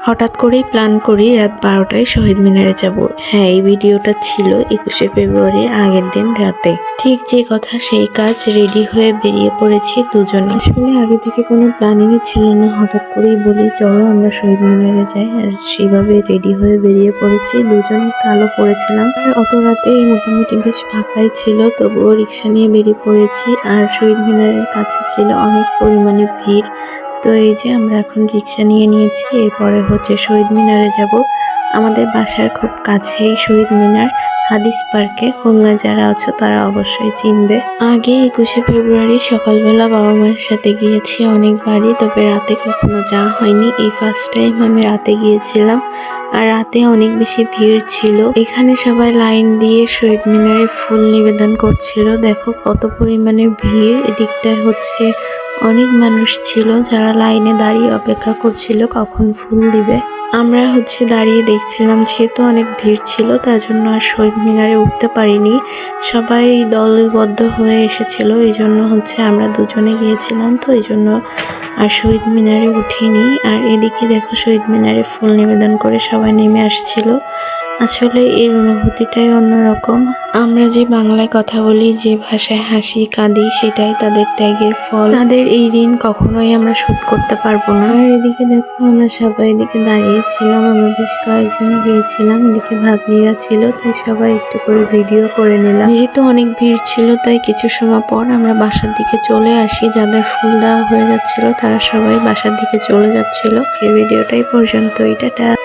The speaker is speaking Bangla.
হঠাৎ করেই প্ল্যান করি রাত 12টায় শহীদ মিনারে যাব। হ্যাঁ, এই ভিডিওটা ছিল 21শে ফেব্রুয়ারির আগের দিন রাতে। ঠিক যে কথা সেই কাজ, রেডি হয়ে বেরিয়ে পড়েছি দুজনে। আসলে আগে থেকে কোনো প্ল্যানিংই ছিল না, হঠাৎ করেই বলি চলো আমরা শহীদ মিনারে যাই, আর সেভাবে রেডি হয়ে বেরিয়ে পড়েছি। দুজনেই কালো পরেছিলাম, আর অত রাতে মোটামুটি বেশ ফাঁকাই ছিল, তবুও রিক্সা নিয়ে বেরিয়ে পড়েছি। আর শহীদ মিনারের কাছে ছিল অনেক পরিমাণে ভিড়। তো এই যে আমরা এখন রিক্সা নিয়ে নিয়েছি, এরপরে হচ্ছে শহীদ মিনারে যাব। আমাদের বাসার খুব কাছেই শহীদ মিনার, হাদিস পার্কে। খুলনা যারা আছো তারা অবশ্যই চিনবে। আগে 21শে ফেব্রুয়ারি সকালবেলা বাবা মায়ের সাথে গিয়েছি অনেকবারই, তবে রাতে কখনো যাওয়া হয়নি। এই ফার্স্ট টাইম আমি রাতে গিয়েছিলাম, আর রাতে অনেক বেশি ভিড় ছিল। এখানে সবাই লাইন দিয়ে শহীদ মিনারে ফুল নিবেদন করছিল। দেখো কত পরিমাণে ভিড়। এদিকটায় হচ্ছে অনেক মানুষ ছিল যারা লাইনে দাঁড়িয়ে অপেক্ষা করছিল কখন ফুল দিবে। আমরা হচ্ছে দাঁড়িয়ে দেখছিলাম, যেহেতু অনেক ভিড় ছিল তার জন্য আর শহীদ মিনারে উঠতে পারিনি। সবাই দলবদ্ধ হয়ে এসেছিল, এই জন্য হচ্ছে আমরা দুজনে গিয়েছিলাম, তো এই জন্য আর শহীদ মিনারে উঠিনি। আর এদিকে দেখো শহীদ মিনারে ফুল নিবেদন করে সবাই নেমে আসছিল। আসলে এর অনুভূতিটাই অন্যরকম। আমরা যে বাংলায় কথা বলি, যে ভাষায় হাসি কাঁদি, সেটাই তাদের ত্যাগের ফল। তাদের এই ঋণ কখনোই আমরা শোধ করতে পারবো না। আর এদিকে দেখো আমরা সবাই এদিকে দাঁড়িয়েছিলাম, আমরা বেশ কয়েকজন গিয়েছিলাম, এদিকে ভাগ্নিরা ছিল, তাই সবাই একটু করে ভিডিও করে নিলাম। যেহেতু অনেক ভিড় ছিল তাই কিছু সময় পর আমরা বাসার দিকে চলে আসি। যাদের ফুল দেওয়া হয়ে যাচ্ছিল তারা সবাই বাসার দিকে চলে যাচ্ছিল। এই ভিডিওটাই পর্যন্ত, টাটা।